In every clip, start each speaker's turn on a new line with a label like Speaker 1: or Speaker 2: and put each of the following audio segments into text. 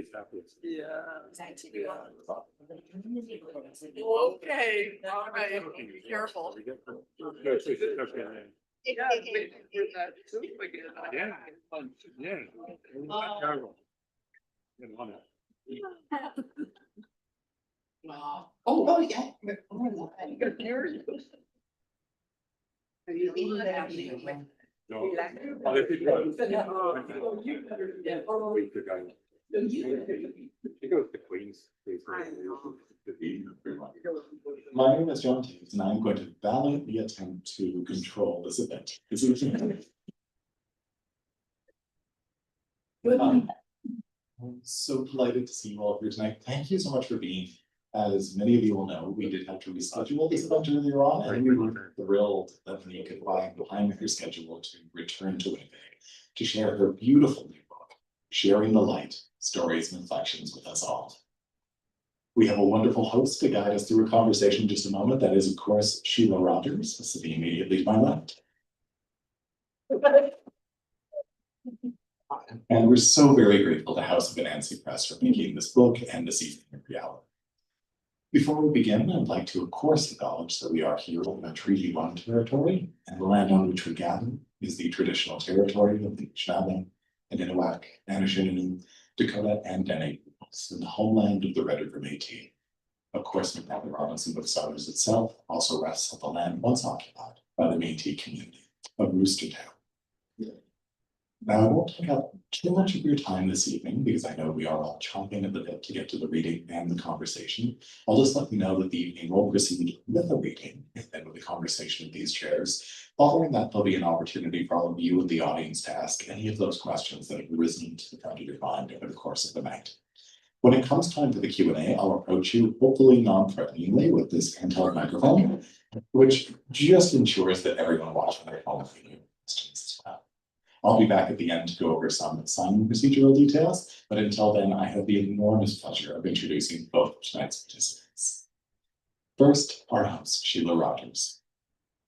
Speaker 1: she's happy.
Speaker 2: Yeah.
Speaker 3: Okay, all right, be careful.
Speaker 1: No, she's okay.
Speaker 2: Yeah, with that soup again.
Speaker 1: Yeah. Yeah. Terrible. Get on it.
Speaker 3: Wow.
Speaker 4: Oh, yeah.
Speaker 2: Good news. Have you been there?
Speaker 1: No. Oh, they think a week ago. She goes to Queens.
Speaker 5: My name is John Taves, and I'm going to valiantly attempt to control this event. I'm so delighted to see you all here tonight. Thank you so much for being here. As many of you will know, we did have to reschedule this event earlier on, and we were thrilled that Monique could find behind her schedule to return to Winnipeg to share her beautiful new book, Sharing the Light, Stories and Reflections with us all. We have a wonderful host to guide us through a conversation in just a moment. That is, of course, Shelagh Rogers, sitting immediately to my left. And we're so very grateful to House of Anansi Press for making this book and this evening a reality. Before we begin, I'd like to, of course, acknowledge that we are here on a Treaty 1 territory, and the land on which we gather is the traditional territory of the Shelagh, Aninawak, Anishinaabe, Dakota, and Dene peoples, and the homeland of the Red River Métis. Of course, McNally Robinson Booksellers itself also rests on the land once occupied by the Métis community of Roostertown. Now, I won't take up too much of your time this evening because I know we are all chomping at the bit to get to the reading and the conversation. I'll just let you know that the evening will proceed with a reading and then with a conversation of these chairs. Following that, there'll be an opportunity for all of you in the audience to ask any of those questions that have risen to the front of your mind over the course of the night. When it comes time for the Q&A, I'll approach you, hopefully non-threateningly, with this handheld microphone, which just ensures that everyone watching their phone can hear questions as well. I'll be back at the end to go over some procedural details, but until then, I have the enormous pleasure of introducing both of tonight's participants. First, our host, Shelagh Rogers.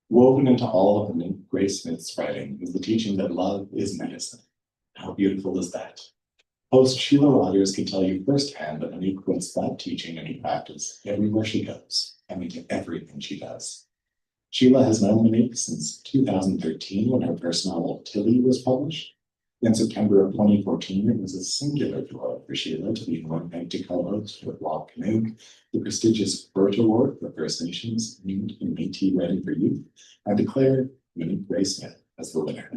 Speaker 5: Woven into all of Monique Gray Smith's writing is the teaching that love is medicine. How beautiful is that? Host Shelagh Rogers can tell you firsthand that Monique puts that teaching into practice everywhere she goes and into everything she does. Shelagh has known Monique since 2013 when her first novel, Tilly, was published. In September of 2014, it was a singular joy for Shelagh to be in Winnipeg to co-host with Rob Canuck the prestigious Burt Award for First Nations and Métis Ready for Youth, and declared Monique Gray Smith as the winner.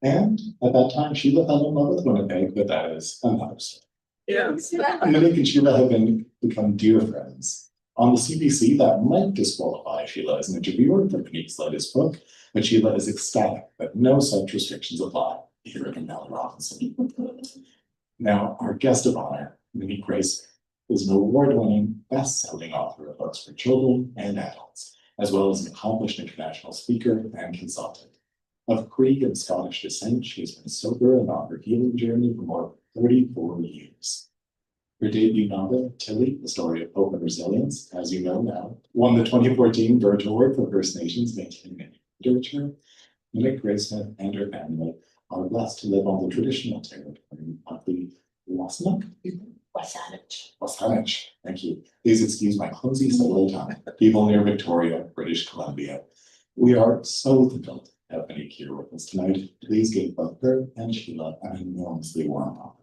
Speaker 5: And at that time, Shelagh fell in love with Winnipeg, but that is another story.
Speaker 2: Yes.
Speaker 5: Monique and Shelagh have become dear friends. On the CBC, that might disqualify Shelagh as an interviewer for Monique's latest book, but Shelagh is ecstatic that no such restrictions apply here at McNally Robinson. Now, our guest of honor, Monique Gray Smith, is an award-winning, best-selling author of books for children and adults, as well as an accomplished international speaker and consultant. Of Creek and Scottish descent, she has been sober and on her healing journey for more than 34 years. Her debut novel, Tilly, The Story of Hope and Resilience, as you know now, won the 2014 Burt Award for First Nations Maintaining Literature. Monique Gray Smith and her family are blessed to live on the traditional territory of the Wasanock people. Wasanich, thank you. Please excuse my clumsy solo tongue. People near Victoria, British Columbia. We are so thrilled to have Monique here with us tonight. Please give both her and Shelagh an enormously warm welcome.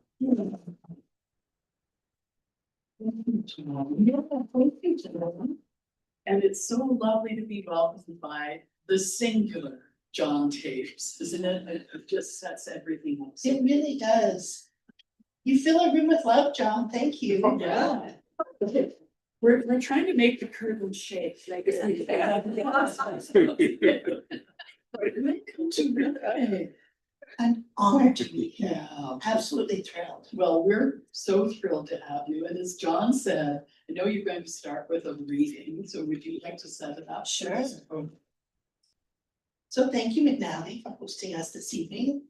Speaker 3: And it's so lovely to be welcomed by the singular John Taves, isn't it? It just sets everything up.
Speaker 4: It really does. You fill a room with love, John. Thank you.
Speaker 3: Yeah. We're trying to make the curtain shake like
Speaker 4: An honor to be here.
Speaker 3: Yeah.
Speaker 4: Absolutely thrilled.
Speaker 3: Well, we're so thrilled to have you. And as John said, I know you're going to start with a reading. So would you like to set it up?
Speaker 4: Sure. So thank you, McNally, for hosting us this evening.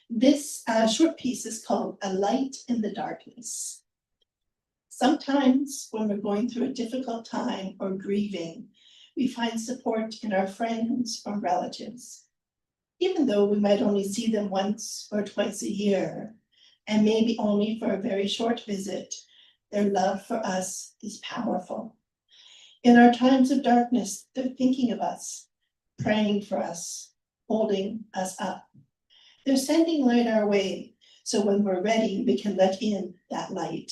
Speaker 4: This short piece is called A Light in the Darkness. Sometimes when we're going through a difficult time or grieving, we find support in our friends or relatives. Even though we might only see them once or twice a year, and maybe only for a very short visit, their love for us is powerful. In our times of darkness, they're thinking of us, praying for us, holding us up. They're sending light our way, so when we're ready, we can let in that light.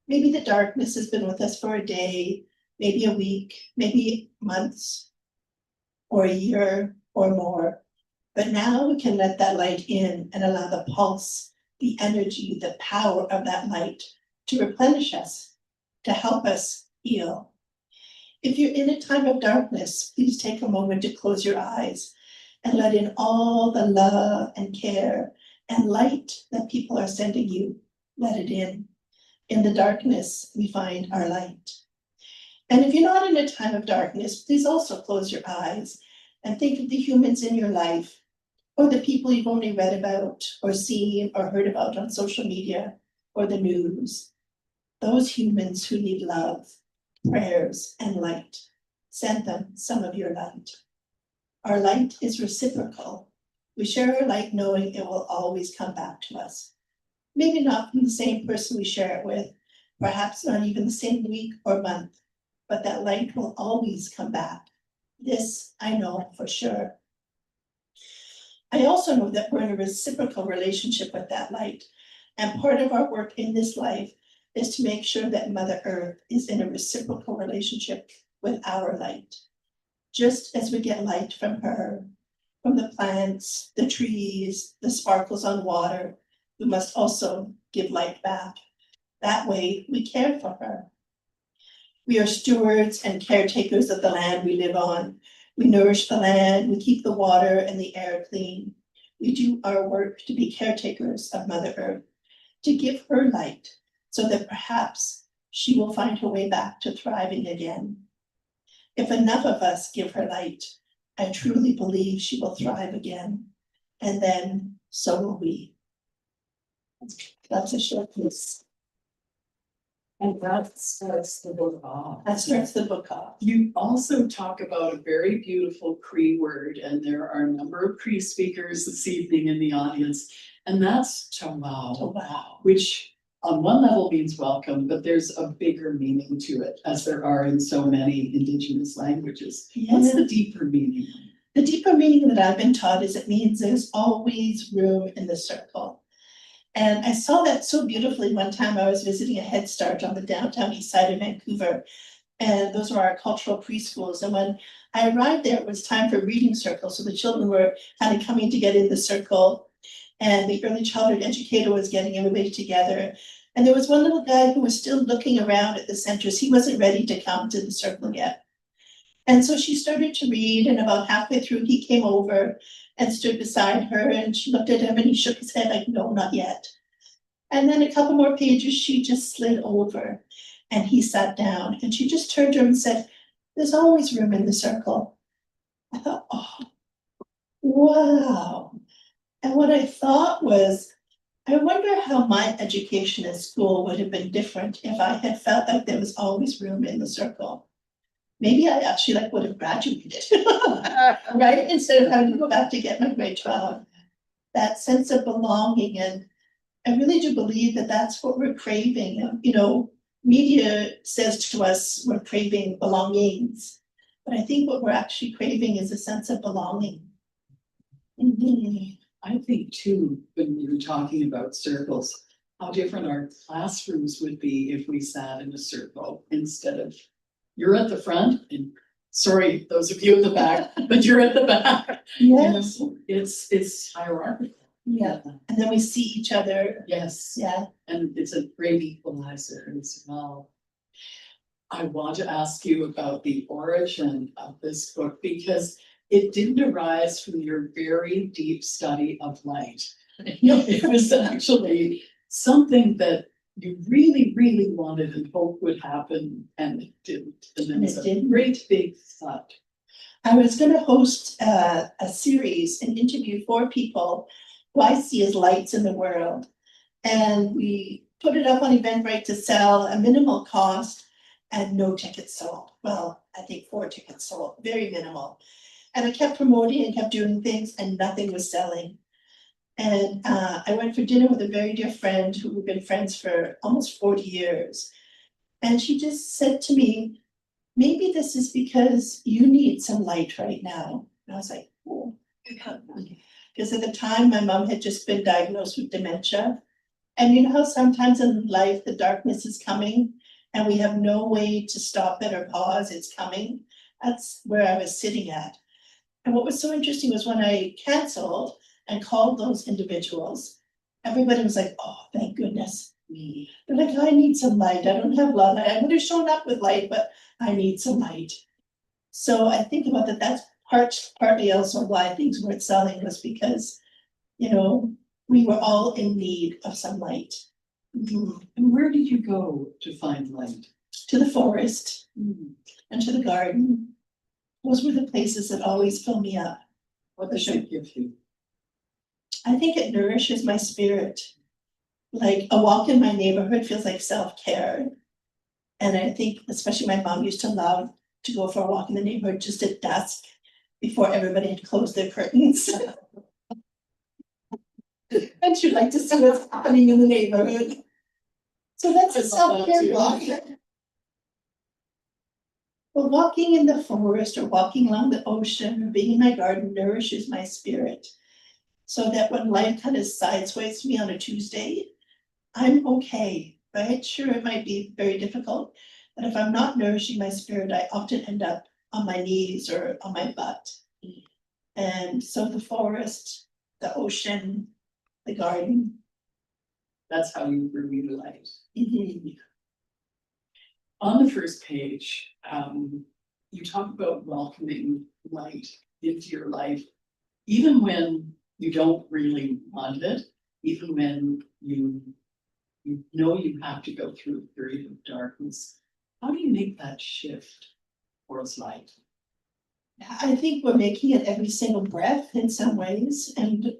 Speaker 4: Maybe the darkness has been with us for a day, maybe a week, maybe months, or a year or more. But now we can let that light in and allow the pulse, the energy, the power of that light to replenish us, to help us heal. If you're in a time of darkness, please take a moment to close your eyes and let in all the love and care and light that people are sending you. Let it in. In the darkness, we find our light. And if you're not in a time of darkness, please also close your eyes and think of the humans in your life, or the people you've only read about or seen or heard about on social media or the news. Those humans who need love, prayers, and light. Send them some of your light. Our light is reciprocal. We share our light knowing it will always come back to us. Maybe not from the same person we share it with, perhaps not even the same week or month, but that light will always come back. This I know for sure. I also know that we're in a reciprocal relationship with that light, and part of our work in this life is to make sure that Mother Earth is in a reciprocal relationship with our light. Just as we get light from her, from the plants, the trees, the sparkles on water, we must also give light back. That way we care for her. We are stewards and caretakers of the land we live on. We nourish the land, we keep the water and the air clean. We do our work to be caretakers of Mother Earth, to give her light, so that perhaps she will find her way back to thriving again. If enough of us give her light, I truly believe she will thrive again, and then so will we. That's a short piece.
Speaker 3: And that starts the book off.
Speaker 4: That starts the book off.
Speaker 3: You also talk about a very beautiful Cree word, and there are a number of Cree speakers this evening in the audience, and that's tawau,
Speaker 4: Oh, wow.
Speaker 3: which on one level means welcome, but there's a bigger meaning to it, as there are in so many Indigenous languages. What's the deeper meaning?
Speaker 4: The deeper meaning that I've been taught is it means there's always room in the circle. And I saw that so beautifully one time I was visiting a Head Start on the downtown east side of Vancouver. And those were our cultural preschools. And when I arrived there, it was time for reading circle. So the children were kind of coming to get in the circle. And the early childhood educator was getting everybody together. And there was one little guy who was still looking around at the centers. He wasn't ready to come to the circle yet. And so she started to read, and about halfway through, he came over and stood beside her, and she looked at him and he shook his head like, no, not yet. And then a couple more pages, she just slid over and he sat down, and she just turned to him and said, there's always room in the circle. I thought, oh, wow. And what I thought was, I wonder how my education at school would have been different if I had felt like there was always room in the circle. Maybe I actually would have graduated, right? Instead of having to go back to get my grade 12. That sense of belonging, and I really do believe that that's what we're craving. You know, media says to us we're craving belongings, but I think what we're actually craving is a sense of belonging.
Speaker 3: I think too, when we were talking about circles, how different our classrooms would be if we sat in a circle instead of you're at the front, and sorry, those of you in the back, but you're at the back.
Speaker 4: Yes.
Speaker 3: It's hierarchical.
Speaker 4: Yeah. And then we see each other.
Speaker 3: Yes.
Speaker 4: Yeah.
Speaker 3: And it's a great equalizer as well. I want to ask you about the origin of this book, because it didn't arise from your very deep study of light. It was actually something that you really, really wanted and hoped would happen, and it didn't. And then it's a great big thud.
Speaker 4: I was going to host a series and interview 4 people who I see as lights in the world. And we put it up on Eventbrite to sell a minimal cost and no tickets sold. Well, I think 4 tickets sold, very minimal. And I kept promoting and kept doing things and nothing was selling. And I went for dinner with a very dear friend who we've been friends for almost 40 years. And she just said to me, maybe this is because you need some light right now. And I was like, oh. Because at the time, my mom had just been diagnosed with dementia. And you know how sometimes in life, the darkness is coming and we have no way to stop it or pause, it's coming. That's where I was sitting at. And what was so interesting was when I canceled and called those individuals, everybody was like, oh, thank goodness. They're like, I need some light. I don't have a lot of light. I would have shown up with light, but I need some light. So I think about that. That's partly also why things weren't selling, was because, you know, we were all in need of some light.
Speaker 3: And where did you go to find light?
Speaker 4: To the forest and to the garden. Those were the places that always fill me up.
Speaker 3: What does it give you?
Speaker 4: I think it nourishes my spirit. Like a walk in my neighborhood feels like self-care. And I think especially my mom used to love to go for a walk in the neighborhood just at dusk before everybody had closed their curtains. And she'd like to see what's happening in the neighborhood. So that's a self-care walk. But walking in the forest or walking along the ocean or being in my garden nourishes my spirit. So that when life kind of sidesways me on a Tuesday, I'm okay, right? Sure, it might be very difficult, but if I'm not nourishing my spirit, I often end up on my knees or on my butt. And so the forest, the ocean, the garden.
Speaker 3: That's how you bring the light.
Speaker 4: Mhm.
Speaker 3: On the first page, you talk about welcoming light into your life, even when you don't really want it, even when you know you have to go through a period of darkness. How do you make that shift towards light?
Speaker 4: I think we're making it every single breath in some ways. And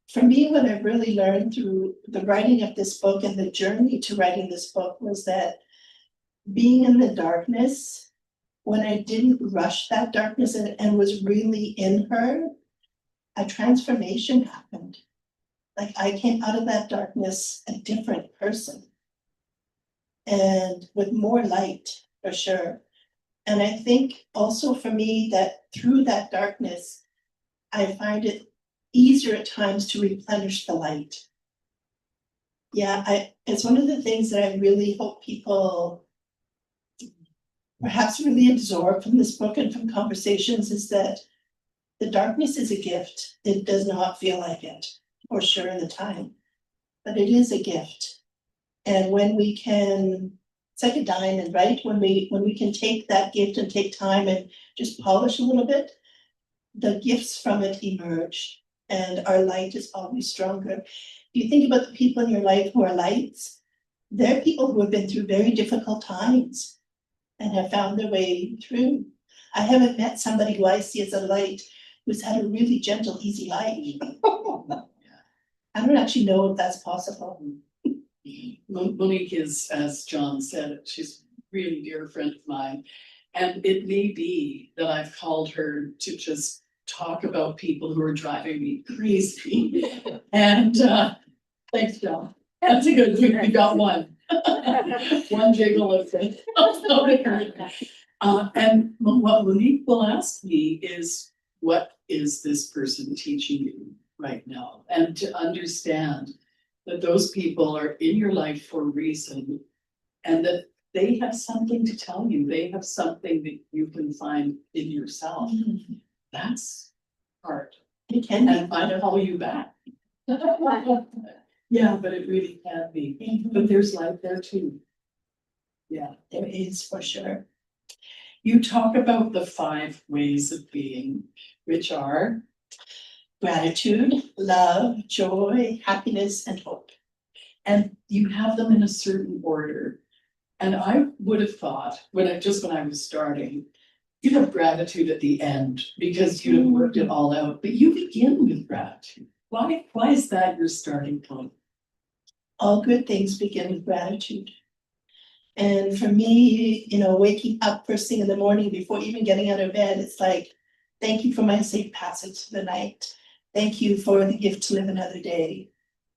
Speaker 4: for me, what I've really learned through the writing of this book and the journey to writing this book was that being in the darkness, when I didn't rush that darkness and was really in her, a transformation happened. Like I came out of that darkness a different person. And with more light, for sure. And I think also for me that through that darkness, I find it easier at times to replenish the light. Yeah, it's one of the things that I really hope people perhaps really absorb from this book and from conversations is that the darkness is a gift. It does not feel like it, for sure in the time, but it is a gift. And when we can, it's like a diamond, right? When we can take that gift and take time and just polish a little bit, the gifts from it emerge and our light is always stronger. You think about the people in your life who are lights, they're people who have been through very difficult times and have found their way through. I haven't met somebody who I see as a light who's had a really gentle, easy life. I don't actually know if that's possible.
Speaker 3: Monique is, as John said, she's a really dear friend of mine. And it may be that I've called her to just talk about people who are driving me crazy. And thanks, John. That's a good thing. We got one. One jiggle of it. And what Monique will ask me is, what is this person teaching you right now? And to understand that those people are in your life for a reason and that they have something to tell you. They have something that you can find in yourself. That's hard.
Speaker 4: It can
Speaker 3: And
Speaker 4: be.
Speaker 3: I call you back. Yeah, but it really can be. But there's light there too. Yeah.
Speaker 4: There is, for sure.
Speaker 3: You talk about the 5 ways of being, which are
Speaker 4: Gratitude, love, joy, happiness, and hope.
Speaker 3: and you have them in a certain order. And I would have thought, when I was starting, you'd have gratitude at the end because you'd have worked it all out, but you begin with gratitude. Why is that your starting point?
Speaker 4: All good things begin with gratitude. And for me, you know, waking up first thing in the morning before even getting out of bed, it's like, Thank you for my safe passage to the night. Thank you for the gift to live another day.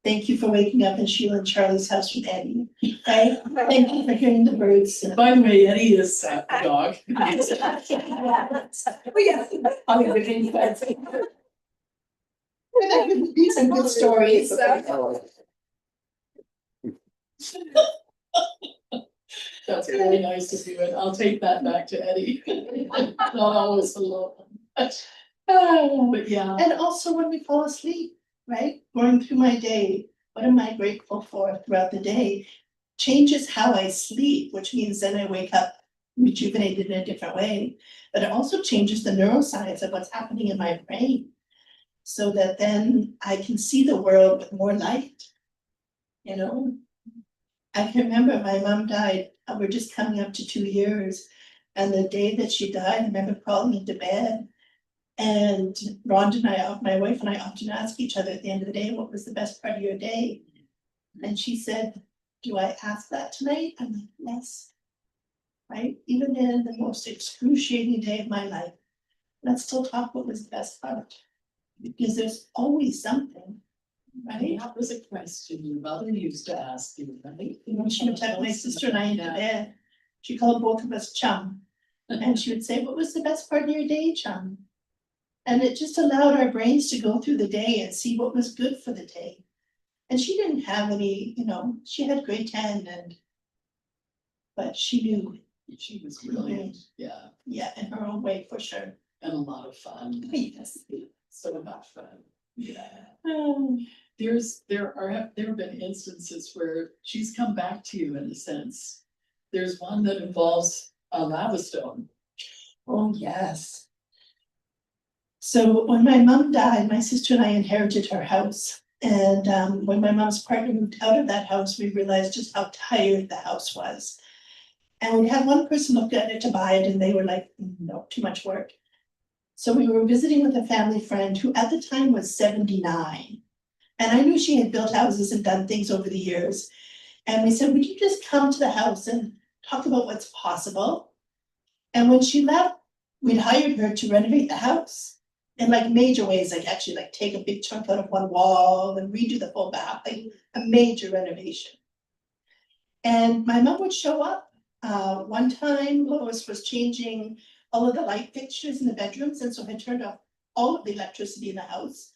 Speaker 4: Thank you for waking up in Sheila and Charlie's house with Eddie, right? Thank you for hearing the birds.
Speaker 3: By the way, Eddie is a dog.
Speaker 4: These are good stories.
Speaker 3: That's really nice to do it. I'll take that back to Eddie. Not always alone. But yeah,
Speaker 4: And also when we fall asleep, right? Going through my day, what am I grateful for throughout the day? Changes how I sleep, which means then I wake up rejuvenated in a different way. But it also changes the neuroscience of what's happening in my brain. So that then I can see the world with more light. You know? I can remember my mom died, we're just coming up to 2 years. And the day that she died, I remember crawling into bed. And Rhonda and I, my wife and I often ask each other at the end of the day, what was the best part of your day? And she said, do I ask that tonight? I'm like, yes. Right? Even in the most excruciating day of my life, let's still talk what was the best part. Because there's always something, right?
Speaker 3: that was a question your mother used to ask you, right?
Speaker 4: When she would tuck my sister and I into bed, she called both of us chum. And she would say, what was the best part of your day, chum? And it just allowed our brains to go through the day and see what was good for the day. And she didn't have any, she had grade 10 but she knew.
Speaker 3: She was brilliant, yeah,
Speaker 4: Yeah, in her own way, for sure.
Speaker 3: and a lot of fun.
Speaker 4: Yes.
Speaker 3: So much fun, yeah.
Speaker 4: Um,
Speaker 3: There have been instances where she's come back to you in a sense. There's one that involves a lava stone.
Speaker 4: Oh, yes. So when my mom died, my sister and I inherited her house. And when my mom's partner moved out of that house, we realized just how tired the house was. And we had one person look at it to buy it, and they were like, no, too much work. So we were visiting with a family friend who at the time was 79. And I knew she had built houses and done things over the years. And we said, would you just come to the house and talk about what's possible? And when she left, we'd hired her to renovate the house in like major ways, like actually like take a big chunk out of one wall and redo the whole bath, like a major renovation. And my mom would show up. One time Lois was changing all of the light fixtures in the bedrooms, and so I turned off all of the electricity in the house.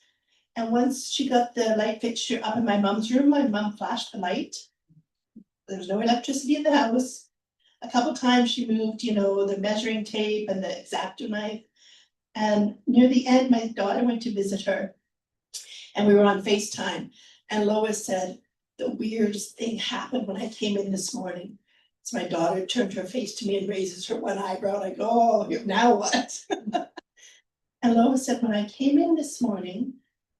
Speaker 4: And once she got the light fixture up in my mom's room, my mom flashed the light. There was no electricity in the house. A couple times she moved, the measuring tape and the X-Acto knife. And near the end, my daughter went to visit her. And we were on FaceTime. And Lois said, the weirdest thing happened when I came in this morning. So my daughter turned her face to me and raises her one eyebrow. And I go, oh, now what? And Lois said, when I came in this morning,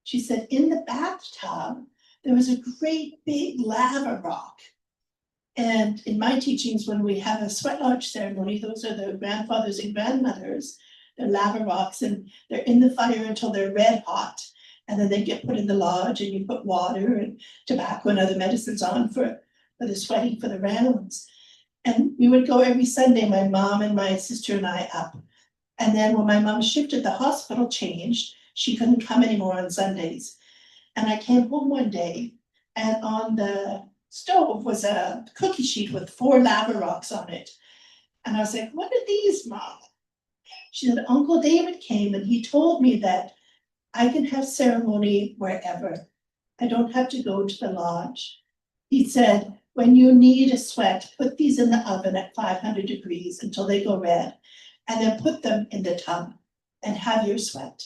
Speaker 4: she said, in the bathtub, there was a great big lava rock. And in my teachings, when we have a sweat lodge ceremony, those are the grandfathers and grandmothers. They're lava rocks, and they're in the fire until they're red hot. And then they get put in the lodge, and you put water and tobacco and other medicines on for the sweating for the rounds. And we would go every Sunday, my mom and my sister and I up. And then when my mom shifted, the hospital changed. She couldn't come anymore on Sundays. And I came home one day, and on the stove was a cookie sheet with 4 lava rocks on it. And I was like, what are these, Mom? She said, Uncle David came and he told me that I can have ceremony wherever. I don't have to go to the lodge. He said, when you need a sweat, put these in the oven at 500 degrees until they go red, and then put them in the tub and have your sweat.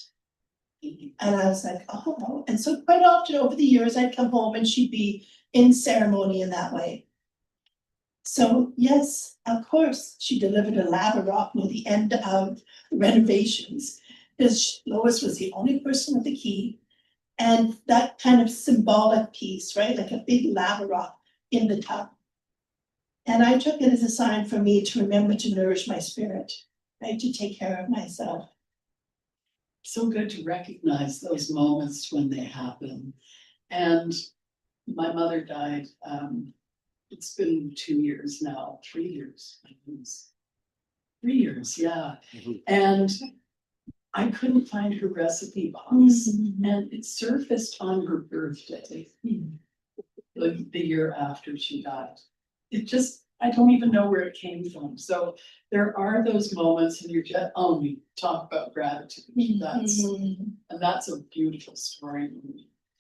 Speaker 4: And I was like, oh, and so quite often over the years, I'd come home and she'd be in ceremony in that way. So yes, of course, she delivered a lava rock near the end of renovations, because Lois was the only person with the key. And that kind of symbolic piece, right? Like a big lava rock in the tub. And I took it as a sign for me to remember to nourish my spirit, right? To take care of myself.
Speaker 3: So good to recognize those moments when they happen. And my mother died, it's been 2 years now, 3 years, I think. 3 years, yeah.
Speaker 1: Mhm.
Speaker 3: And I couldn't find her recipe box
Speaker 4: Mm-hmm.
Speaker 3: and it surfaced on her birthday. The year after she died. It just, I don't even know where it came from. So there are those moments and you're just, oh, we talk about gratitude. And that's a beautiful story.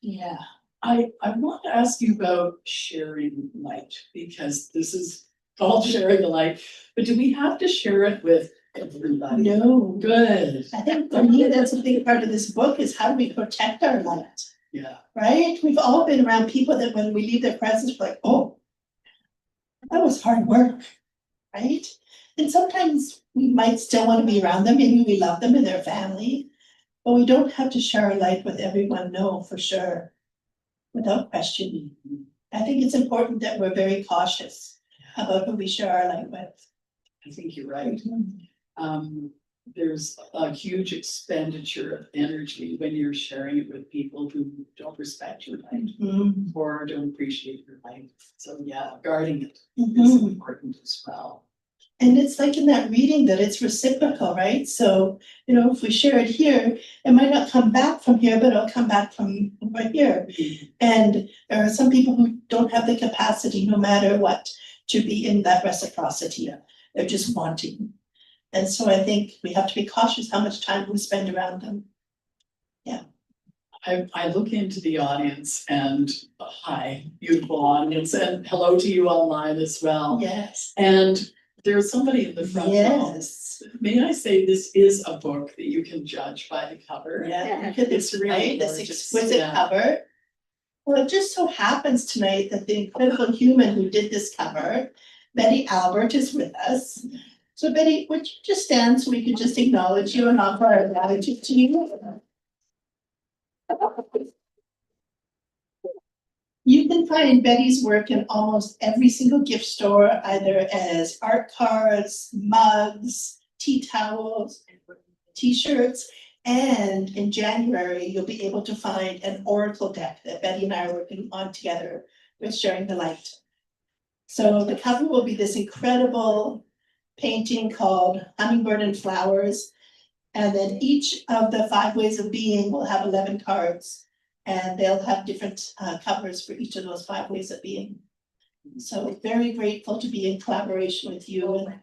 Speaker 4: Yeah.
Speaker 3: I want to ask you about sharing light, because this is called sharing the light, but do we have to share it with everybody?
Speaker 4: No.
Speaker 3: Good.
Speaker 4: I think for me, that's a big part of this book is how do we protect our light,
Speaker 3: Yeah.
Speaker 4: right? We've all been around people that when we leave their presence, we're like, oh, that was hard work, right? And sometimes we might still want to be around them, maybe we love them and their family, but we don't have to share our light with everyone, no, for sure, without question. I think it's important that we're very cautious about who we share our light with.
Speaker 3: I think you're right. There's a huge expenditure of energy when you're sharing it with people who don't respect your light
Speaker 4: Mhm.
Speaker 3: or don't appreciate your light. So yeah, guarding it is
Speaker 4: Mhm.
Speaker 3: important as well.
Speaker 4: And it's like in that reading that it's reciprocal, right? So, if we share it here, it might not come back from here, but it'll come back from over here. And there are some people who don't have the capacity, no matter what, to be in that reciprocity. They're just wanting. And so I think we have to be cautious how much time we spend around them.
Speaker 3: I look into the audience and hi, beautiful audience, and hello to you online as well.
Speaker 4: Yes.
Speaker 3: And there's somebody in the front row.
Speaker 4: Yes.
Speaker 3: May I say this is a book that you can judge by the cover.
Speaker 4: Yeah, look at this,
Speaker 3: It's really
Speaker 4: right? This
Speaker 3: gorgeous,
Speaker 4: exquisite
Speaker 3: yeah.
Speaker 4: cover. Well, it just so happens tonight that the incredible human who did this cover, Betty Albert, is with us. So Betty, would you just stand so we could just acknowledge you and offer our gratitude to you? You can find Betty's work in almost every single gift store, either as art cards, mugs, tea towels, t-shirts, and in January, you'll be able to find an oracle deck that Betty and I are working on together with Sharing the Light. So the cover will be this incredible painting called Hummingbird and Flowers. And then each of the 5 ways of being will have 11 cards. And they'll have different covers for each of those 5 ways of being. So very grateful to be in collaboration with you. And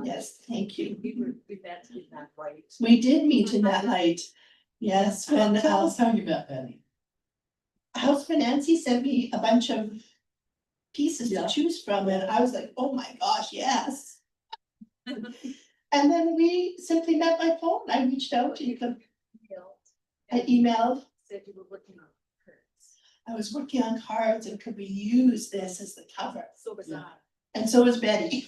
Speaker 4: yes, thank you.
Speaker 2: We met in that light.
Speaker 4: We did meet in that light. Yes, when
Speaker 3: Tell us how you met Betty.
Speaker 4: Houseman Nancy sent me a bunch of pieces
Speaker 3: Yeah.
Speaker 4: to choose from, and I was like, oh my gosh, yes. And then we simply met by phone. I reached out to you. I emailed.
Speaker 2: Said you were working on cards.
Speaker 4: I was working on cards and could we use this as the cover?
Speaker 2: So was I.
Speaker 4: And so was Betty.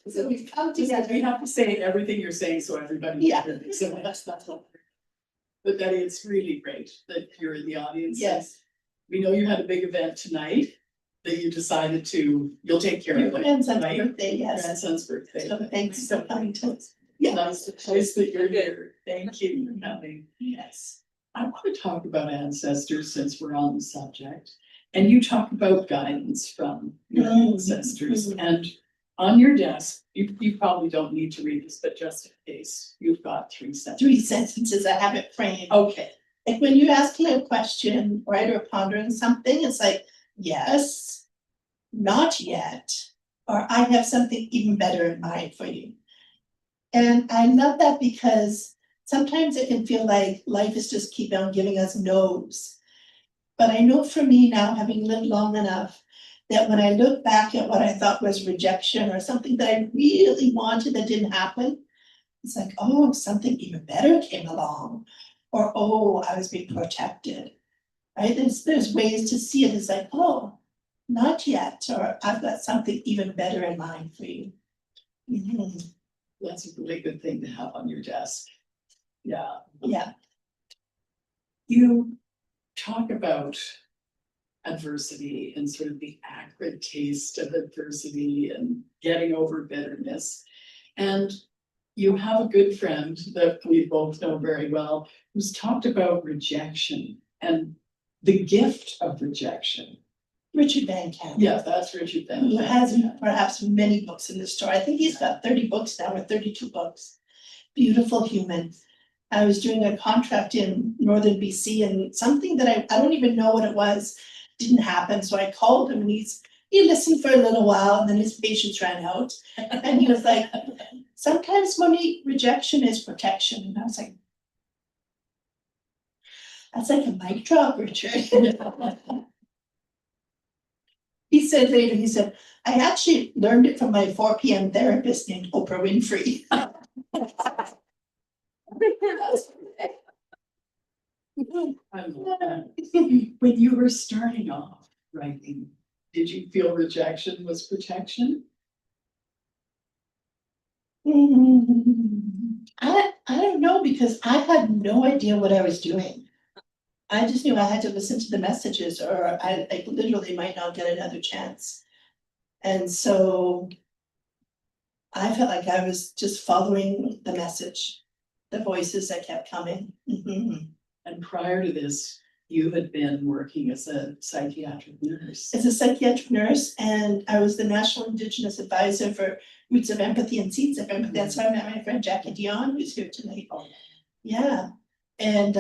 Speaker 4: So we've come together.
Speaker 3: We have to say everything you're saying so everybody.
Speaker 4: Yeah.
Speaker 3: can hear it. So that's all. But Betty, it's really great that you're in the audience.
Speaker 4: Yes.
Speaker 3: We know you had a big event tonight that you decided you'll take care
Speaker 4: Your
Speaker 3: of it.
Speaker 4: grandson's
Speaker 3: right?
Speaker 4: birthday, yes.
Speaker 3: Grandson's birthday.
Speaker 4: So thanks for coming to us.
Speaker 3: Yeah, nice that you're here. Thank you for coming.
Speaker 4: Yes.
Speaker 3: I want to talk about ancestors since we're on the subject. And you talk about guidance from your ancestors. And on your desk, you probably don't need to read this, but just in case, you've got 3 sentences.
Speaker 4: 3 sentences, I have it framed.
Speaker 3: Okay.
Speaker 4: Like when you ask me a question, right, or pondering something, it's like, yes, not yet, or I have something even better in mind for you. And I love that because sometimes it can feel like life is just keep on giving us no's. But I know for me now, having lived long enough, that when I look back at what I thought was rejection or something that I really wanted that didn't happen, it's like, oh, something even better came along. Or, oh, I was being protected, right? There's ways to see it. It's like, oh, not yet, or I've got something even better in mind for you. Mhm.
Speaker 3: That's a really good thing to have on your desk. Yeah.
Speaker 4: Yeah,
Speaker 3: You talk about adversity and sort of the acrid taste of adversity and getting over bitterness. And you have a good friend that we both know very well who's talked about rejection and the gift of rejection.
Speaker 4: Richard Van Camp.
Speaker 3: Yeah, that's Richard Van
Speaker 4: Who
Speaker 3: Camp.
Speaker 4: has perhaps many books in this store. I think he's got 30 books now, or 32 books. beautiful human. I was doing a contract in northern BC and something that I don't even know what it was, didn't happen. So I called him and he listened for a little while and then his patience ran out. And he was like, sometimes Monique, rejection is protection. And I was like, that's like a mic drop, Richard. He said later, he said, I actually learned it from my 4 p.m. therapist named Oprah Winfrey.
Speaker 3: I love that. When you were starting off writing, did you feel rejection was protection?
Speaker 4: I don't know because I had no idea what I was doing. I just knew I had to listen to the messages or I literally might not get another chance. And so I felt like I was just following the message, the voices that kept coming.
Speaker 3: And prior to this, you had been working as a psychiatric nurse.
Speaker 4: As a psychiatric nurse, and I was the National Indigenous Advisor for Roots of Empathy and Seeds of Empathy. That's how I met my friend Jackie Dion, who's here tonight. Yeah, and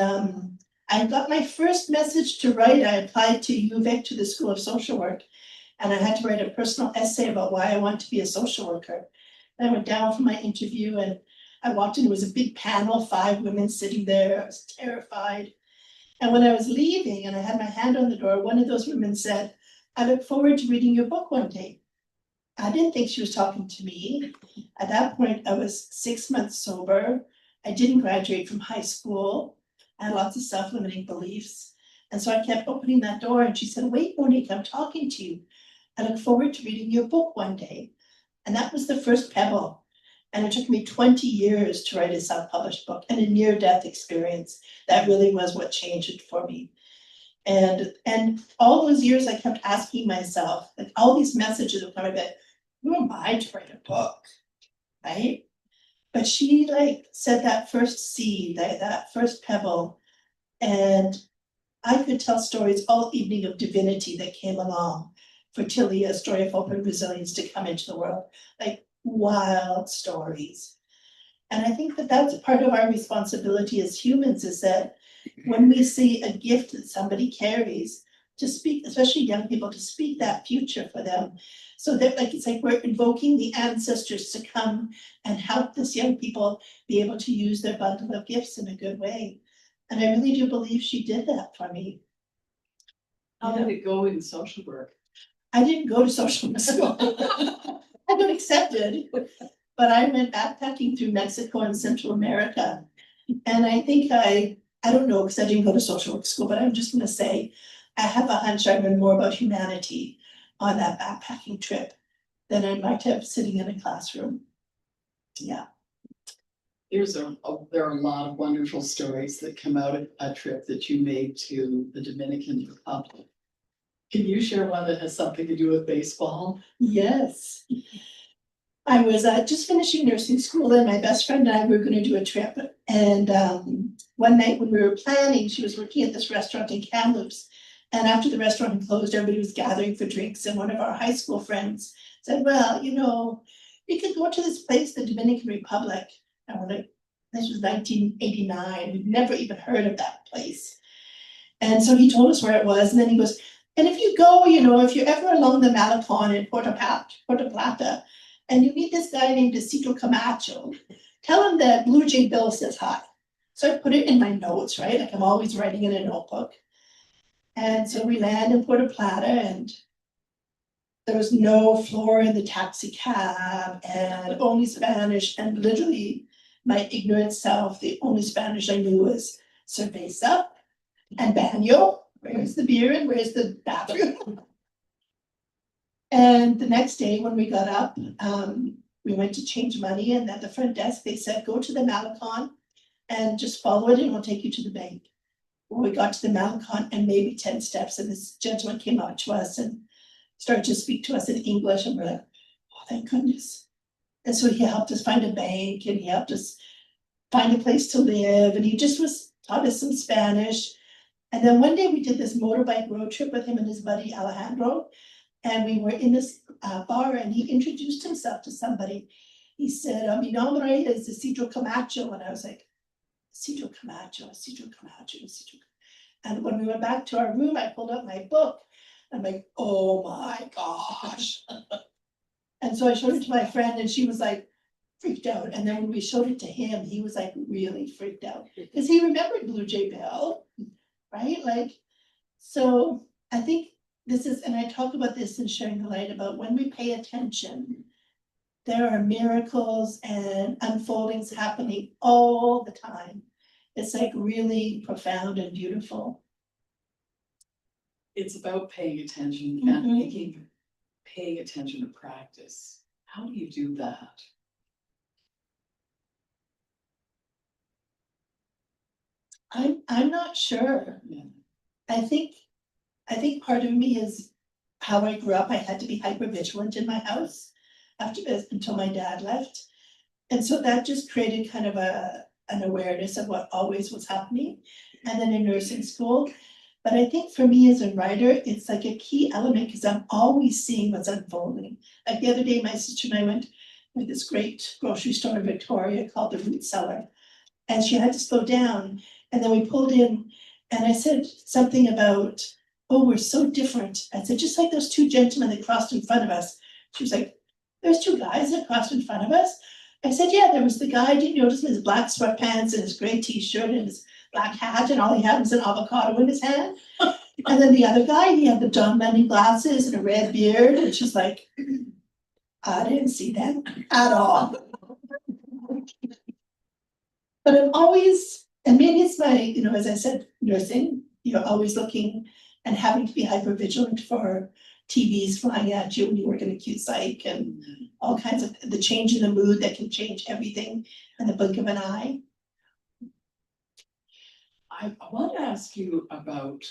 Speaker 4: I got my first message to write. I applied to UVic, to the School of Social Work, and I had to write a personal essay about why I want to be a social worker. And I went down for my interview and I walked in, it was a big panel, 5 women sitting there. I was terrified. And when I was leaving and I had my hand on the door, one of those women said, I look forward to reading your book one day. I didn't think she was talking to me. At that point, I was 6 months sober. I didn't graduate from high school. I had lots of self-limiting beliefs. And so I kept opening that door and she said, wait, Monique, I'm talking to you. I look forward to reading your book one day. And that was the first pebble. And it took me 20 years to write a self-published book and a near-death experience. That really was what changed it for me. And all those years I kept asking myself, like all these messages were coming back, who am I to write a book, right? But she like said that first seed, that first pebble, and I could tell stories all evening of divinity that came along. Fertility, a story of hope and resilience to come into the world, like wild stories. And I think that that's part of our responsibility as humans is that when we see a gift that somebody carries, to speak, especially young people, to speak that future for them. So that like it's like we're invoking the ancestors to come and help this young people be able to use their bundle of gifts in a good way. And I really do believe she did that for me.
Speaker 3: How did it go in social work?
Speaker 4: I didn't go to social work school. I got accepted, but I went backpacking through Mexico and Central America. And I think I don't know, because I didn't go to social work school, but I'm just gonna say, I have a hunch I learned more about humanity on that backpacking trip than I might have sitting in a classroom. Yeah.
Speaker 3: There are a lot of wonderful stories that come out of a trip that you made to the Dominican Republic. Can you share one that has something to do with baseball?
Speaker 4: Yes. I was just finishing nursing school and my best friend and I were going to do a trip. And one night when we were planning, she was working at this restaurant in Kamloops. And after the restaurant closed, everybody was gathering for drinks. And one of our high school friends said, well, you know, we could go to this place, the Dominican Republic. And we're like, this was 1989. We'd never even heard of that place. And so he told us where it was. And then he goes, and if you go, you know, if you're ever along the Malecon in Puerto Plata, and you meet this guy named Isidro Camacho, tell him that Blue Jay Bill says hi. So I put it in my notes, right? Like I'm always writing in a notebook. And so we land in Puerto Plata and there was no floor in the taxi cab and only Spanish. And literally my ignorant self, the only Spanish I knew was cerveza and baño. Where's the beer and where's the bathroom? And the next day when we got up, we went to change money and at the front desk, they said, go to the Malecon and just follow it and we'll take you to the bank. Well, we got to the Malecon and maybe 10 steps and this gentleman came out to us and started to speak to us in English and we're like, oh, thank goodness. And so he helped us find a bank and he helped us find a place to live and he just taught us some Spanish. And then one day we did this motorbike road trip with him and his buddy Alejandro. And we were in this bar and he introduced himself to somebody. he said, mi nombre es Isidro Camacho, and I was like, Isidro Camacho, Isidro Camacho, Isidro. And when we went back to our room, I pulled out my book. I'm like, oh my gosh. And so I showed it to my friend and she was like freaked out. And then when we showed it to him, he was like really freaked out because he remembered Blue Jay Bell, right? Like, so I think this is, and I talk about this in Sharing the Light, about when we pay attention, there are miracles and unfoldings happening all the time. It's like really profound and beautiful.
Speaker 3: It's about paying attention
Speaker 4: Mhm.
Speaker 3: and paying attention to practice. How do you do that?
Speaker 4: I'm not sure.
Speaker 3: Yeah.
Speaker 4: I think part of me is how I grew up. I had to be hyper vigilant in my house until my dad left. And so that just created kind of an awareness of what always was happening. And then in nursing school. But I think for me as a writer, it's like a key element because I'm always seeing what's unfolding. Like the other day, my sister and I went to this great grocery store in Victoria called the Root Cellar. And she had to slow down. And then we pulled in and I said something about, oh, we're so different. I said, just like those two gentlemen that crossed in front of us. She was like, there's two guys that crossed in front of us. I said, yeah, there was the guy, did you notice his black sweatpants and his gray t-shirt and his black hat and all he had was an avocado in his hand. And then the other guy, he had the John Lennon glasses and a red beard. And she's like, I didn't see them at all. But I'm always, and maybe it's my, as I said, nursing, you're always looking and having to be hyper vigilant for TVs flying at you when you work in acute psych and all kinds of the change in the mood that can change everything in the blink of an eye.
Speaker 3: I want to ask you about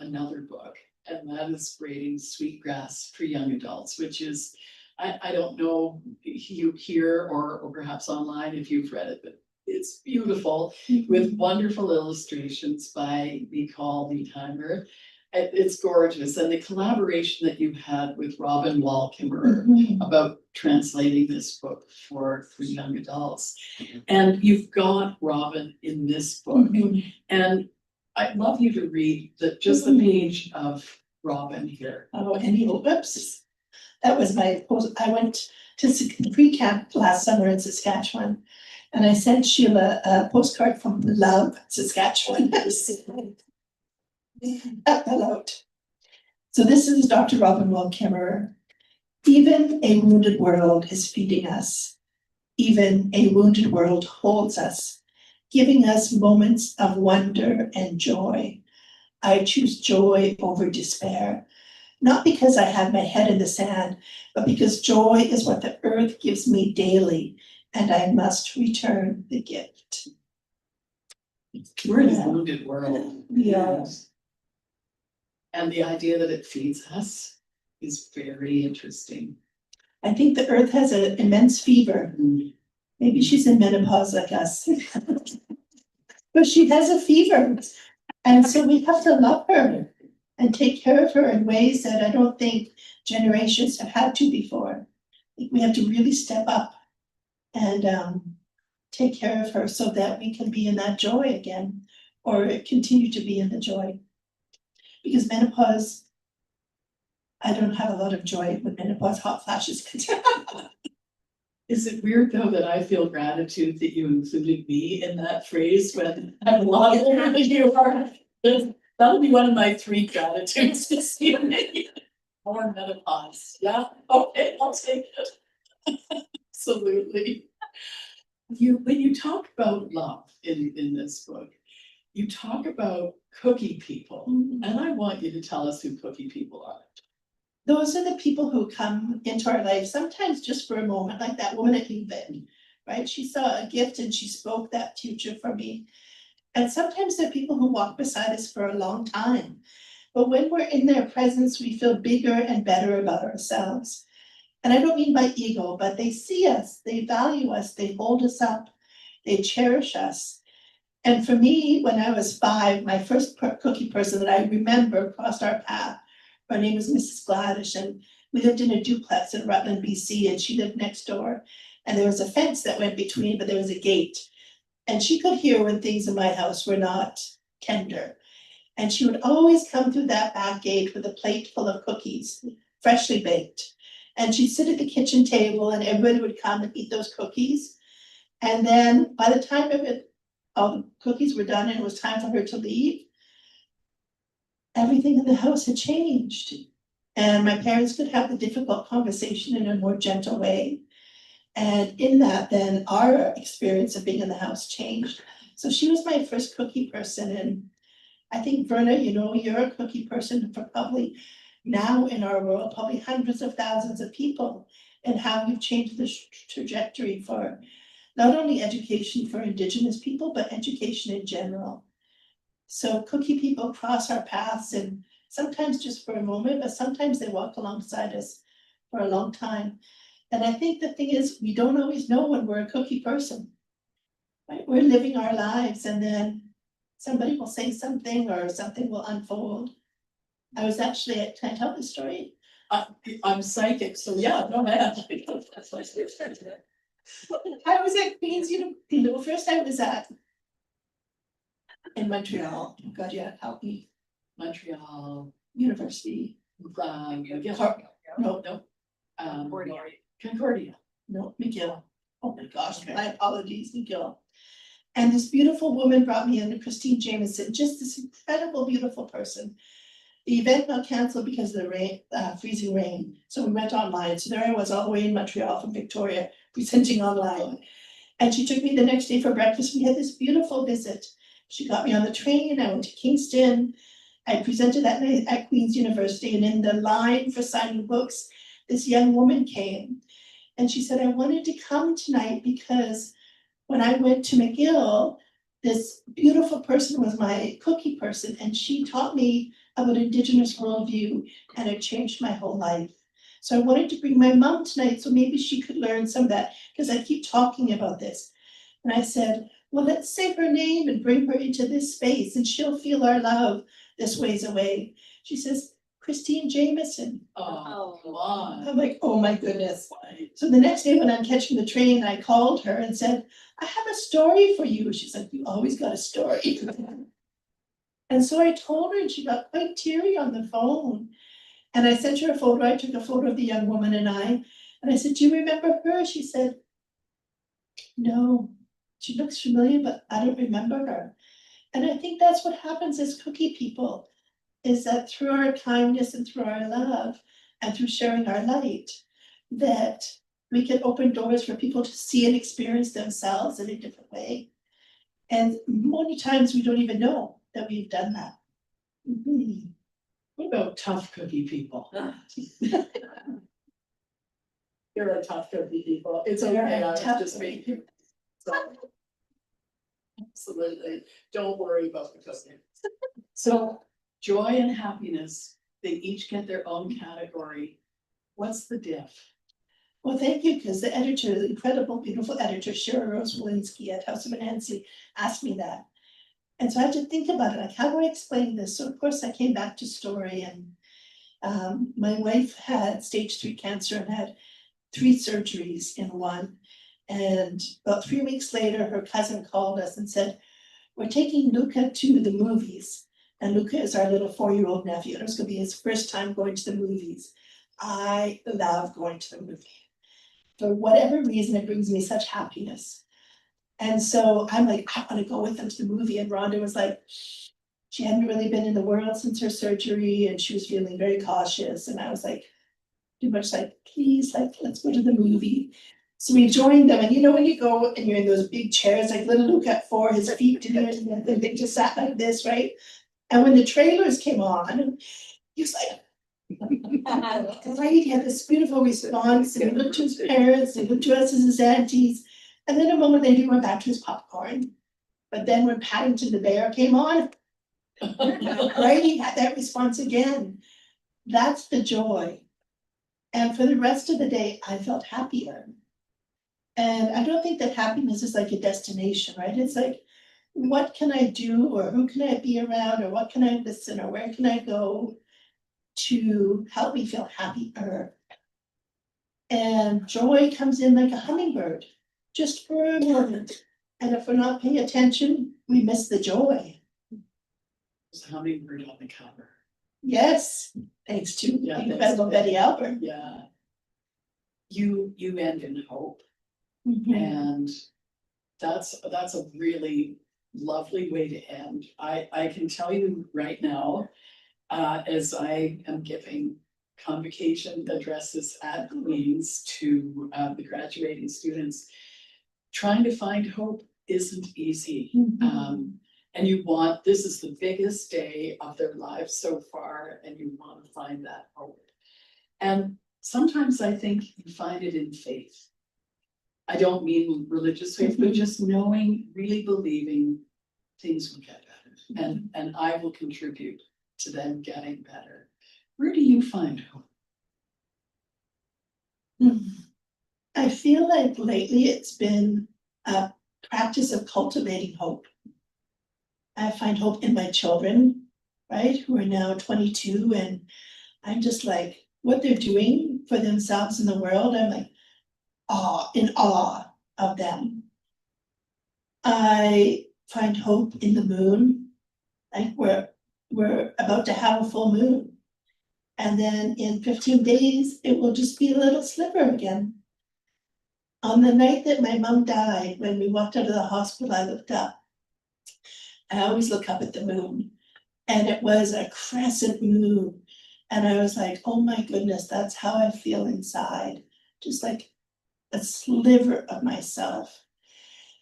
Speaker 3: another book, and that is Braiding Sweetgrass for Young Adults, which is, I don't know you here or perhaps online if you've read it, but it's beautiful with wonderful illustrations by Nicole Nietheimer. It's gorgeous, and the collaboration that you had with Robin Wall-Kimmerer about translating this book for young adults. And you've got Robin in this book, and I'd love you to read just the page of Robin here.
Speaker 4: Oh, and oops, that was my post. I went to pre-camp last summer in Saskatchewan, and I sent Sheila a postcard from Love, Saskatchewan. So this is Dr. Robin Wall-Kimmerer. Even a wounded world is feeding us. Even a wounded world holds us, giving us moments of wonder and joy. I choose joy over despair, not because I have my head in the sand, but because joy is what the earth gives me daily, and I must return the gift.
Speaker 3: We're in a wounded world.
Speaker 4: Yes.
Speaker 3: And the idea that it feeds us is very interesting.
Speaker 4: I think the earth has an immense fever. Maybe she's in menopause like us. But she has a fever. And so we have to love her and take care of her in ways that I don't think generations have had to before. I think we have to really step up and take care of her so that we can be in that joy again, or continue to be in the joy. Because menopause, I don't have a lot of joy with menopause hot flashes.
Speaker 3: Is it weird though that I feel gratitude that you included me in that phrase when I'm a lot older than you are? That'll be one of my 3 gratitudes this evening. Or menopause. Yeah, okay, I'll take it. Absolutely. When you talk about love in this book, you talk about cookie people, and I want you to tell us who cookie people are.
Speaker 4: Those are the people who come into our life, sometimes just for a moment, like that woman at Gilbert, right? She saw a gift and she spoke that future for me. And sometimes there are people who walk beside us for a long time. But when we're in their presence, we feel bigger and better about ourselves. And I don't mean by ego, but they see us, they value us, they hold us up, they cherish us. And for me, when I was 5, my first cookie person that I remember crossed our path. Her name was Mrs. Gladish, and we lived in a duplex in Rutland, BC, and she lived next door. And there was a fence that went between, but there was a gate. And she could hear when things in my house were not tender. And she would always come through that back gate with a plate full of cookies, freshly baked. And she'd sit at the kitchen table and everybody would come and eat those cookies. And then by the time all the cookies were done and it was time for her to leave, everything in the house had changed. And my parents could have the difficult conversation in a more gentle way. And in that, then our experience of being in the house changed. So she was my first cookie person. And I think, Verna, you know, you're a cookie person for probably now in our world, probably hundreds of thousands of people, and how you've changed the trajectory for not only education for Indigenous people, but education in general. So cookie people cross our paths, and sometimes just for a moment, but sometimes they walk alongside us for a long time. And I think the thing is, we don't always know when we're a cookie person. Right? We're living our lives, and then somebody will say something or something will unfold. I was actually can I tell the story?
Speaker 3: I'm psychic, so yeah, go ahead.
Speaker 4: I was at Queen's University. The first I was in Montreal. Oh God, yeah, help me.
Speaker 3: Montreal,
Speaker 4: University.
Speaker 3: McGill. No. Concordia.
Speaker 4: No, McGill. Oh my gosh, my apologies, McGill. And this beautiful woman brought me in, Christine Jameson, just this incredible, beautiful person. The event got canceled because of the rain, freezing rain. So we went online. So there I was all the way in Montreal from Victoria, presenting online. And she took me the next day for breakfast. We had this beautiful visit. She got me on the train. I went to Kingston. I presented that night at Queen's University. And in the line for signing books, this young woman came. And she said, I wanted to come tonight because when I went to McGill, this beautiful person was my cookie person. And she taught me about Indigenous worldview, and it changed my whole life. So I wanted to bring my mom tonight so maybe she could learn some of that, because I keep talking about this. And I said, well, let's say her name and bring her into this space and she'll feel our love this ways away. She says, Christine Jameson.
Speaker 3: Oh, come on.
Speaker 4: I'm like, oh my goodness. So the next day when I'm catching the train, I called her and said, I have a story for you. She's like, you always got a story. And so I told her, and she got quite teary on the phone. And I sent her a photo. I took a photo of the young woman and I said, do you remember her? She said, no, she looks familiar, but I don't remember her. And I think that's what happens as cookie people, is that through our kindness and through our love and through sharing our light, that we can open doors for people to see and experience themselves in a different way. And many times we don't even know that we've done that. Mm-hmm.
Speaker 3: What about tough cookie people? You're a tough cookie people. It's
Speaker 4: You're
Speaker 3: okay,
Speaker 4: a
Speaker 3: I was
Speaker 4: tough
Speaker 3: just
Speaker 4: cookie.
Speaker 3: making. So, absolutely, don't worry about the cookie. So joy and happiness, they each get their own category. What's the diff?
Speaker 4: Well, thank you, because the editor, the incredible, beautiful editor, Shelagh Rogers at House of Anansi, asked me that. And so I had to think about it, like, how do I explain this? So of course I came back to story, and my wife had stage 3 cancer and had 3 surgeries in one. And about 3 weeks later, her cousin called us and said, we're taking Luca to the movies. And Luca is our little 4-year-old nephew. It was gonna be his first time going to the movies. I love going to the movie. For whatever reason, it brings me such happiness. And so I'm like, I want to go with them to the movie. And Rhonda was like, she hadn't really been in the world since her surgery and she was feeling very cautious. And I was like, pretty much like, please, like, let's go to the movie. So we joined them. And you know, when you go and you're in those big chairs, like little Luke at 4, his feet didn't even, and they just sat like this, right? And when the trailers came on, he was like, right, he had this beautiful response, and he looked to his parents, and he looked to us as his aunties, and then a moment later he went back to his popcorn. But then when Paddington the Bear came on, right, he had that response again. That's the joy. And for the rest of the day, I felt happier. And I don't think that happiness is like a destination, right? It's like, what can I do, or who can I be around, or what can I listen, or where can I go to help me feel happier? And joy comes in like a hummingbird, just for a moment. And if we're not paying attention, we miss the joy.
Speaker 3: There's a hummingbird on the cover.
Speaker 4: Yes, thanks to
Speaker 3: Yeah,
Speaker 4: the
Speaker 3: thanks
Speaker 4: incredible
Speaker 3: to
Speaker 4: Betty Albert.
Speaker 3: Yeah. You end in hope,
Speaker 4: Mhm.
Speaker 3: and that's a really lovely way to end. I can tell you right now, as I am giving convocation addresses at Queen's to the graduating students, trying to find hope isn't easy. And this is the biggest day of their lives so far, and you want to find that hope. And sometimes I think you find it in faith. I don't mean religious faith, but just knowing, really believing things will get better, and I will contribute to them getting better. Where do you find hope?
Speaker 4: I feel like lately it's been a practice of cultivating hope. I find hope in my children, right, who are now 22, and I'm just like, what they're doing for themselves in the world, I'm like, in awe of them. I find hope in the moon, like we're about to have a full moon. And then in 15 days, it will just be a little sliver again. On the night that my mom died, when we walked out of the hospital, I looked up. I always look up at the moon, and it was a crescent moon. And I was like, oh my goodness, that's how I feel inside. Just like a sliver of myself.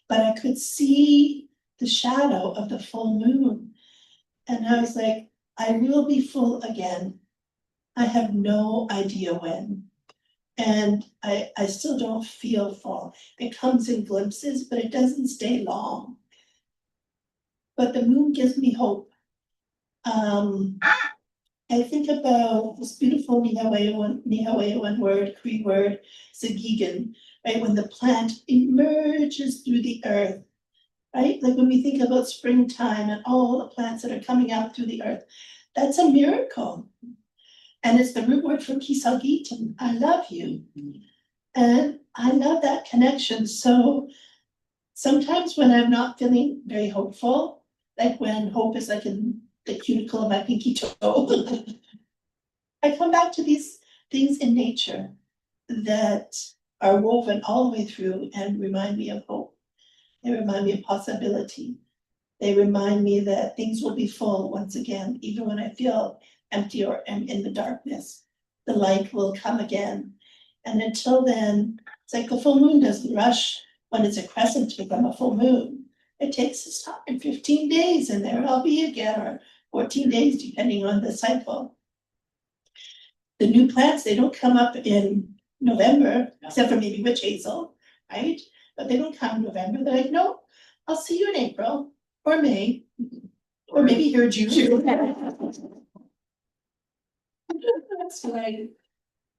Speaker 4: But I could see the shadow of the full moon. And I was like, I will be full again. I have no idea when. And I still don't feel full. It comes in glimpses, but it doesn't stay long. But the moon gives me hope. I think about this beautiful Nihawewan word, Cree word, Sagigan, right? When the plant emerges through the earth, right? Like when we think about springtime and all the plants that are coming out through the earth, that's a miracle. And it's the root word for Kisagitan, I love you. And I love that connection. So sometimes when I'm not feeling very hopeful, like when hope is like in the cuticle of my pinky toe, I come back to these things in nature that are woven all the way through and remind me of hope. They remind me of possibility. They remind me that things will be full once again, even when I feel empty or am in the darkness. The light will come again. And until then, it's like the full moon doesn't rush when it's a crescent to become a full moon. It takes its time, 15 days, and there I'll be again, or 14 days, depending on the cycle. The new plants, they don't come up in November, except for maybe witch hazel, right? But they don't come in November. They're like, no, I'll see you in April or May, or maybe here June.
Speaker 3: That's right.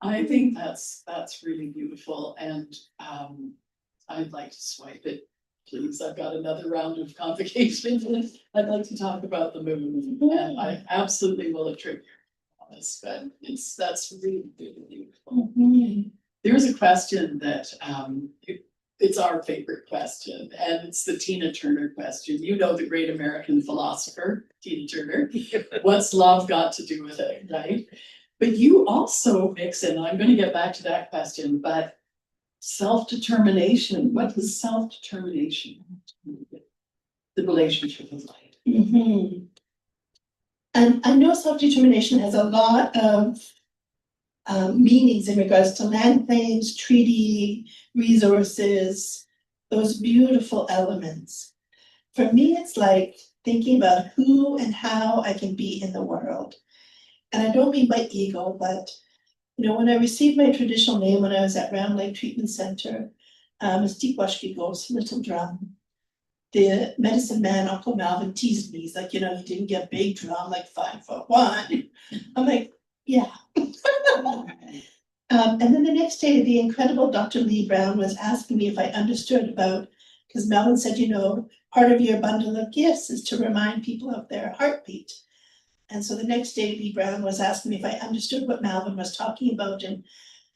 Speaker 3: I think that's really beautiful, and I'd like to swipe it, please. I've got another round of convocations. I'd like to talk about the moon, and I absolutely will attribute this, but that's really beautiful. There's a question that it's our favorite question, and it's the Tina Turner question. You know, the great American philosopher, Tina Turner. What's love got to do with it, right? But you also mix in, I'm going to get back to that question, but self-determination. What is self-determination? The relationship with light.
Speaker 4: And I know self-determination has a lot of meanings in regards to land claims, treaty, resources, those beautiful elements. For me, it's like thinking about who and how I can be in the world. And I don't mean by ego, but you know, when I received my traditional name when I was at Round Lake Treatment Center, it's Tikwashkigos, Little Drum. The medicine man, Uncle Malvin, teased me. He's like, you know, you didn't get big drum, like 5'1". I'm like, yeah. And then the next day, the incredible Dr. Lee Brown was asking me if I understood about, because Melvin said, you know, part of your bundle of gifts is to remind people of their heartbeat. And so the next day, Lee Brown was asking me if I understood what Melvin was talking about. And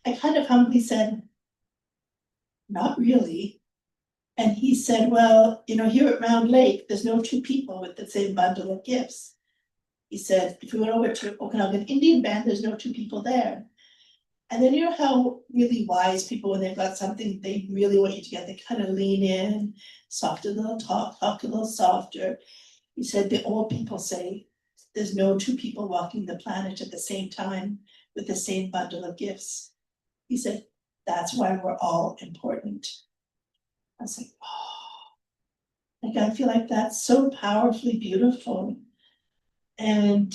Speaker 4: I kind of humbly said, not really. And he said, well, you know, here at Round Lake, there's no two people with the same bundle of gifts. He said, if we went over to Okanagan Indian Band, there's no two people there. And then you know how really wise people, when they've got something they really want you to get, they kind of lean in, soft a little talk a little softer. He said, the old people say, there's no two people walking the planet at the same time with the same bundle of gifts. He said, that's why we're all important. I was like, oh, like I feel like that's so powerfully beautiful. And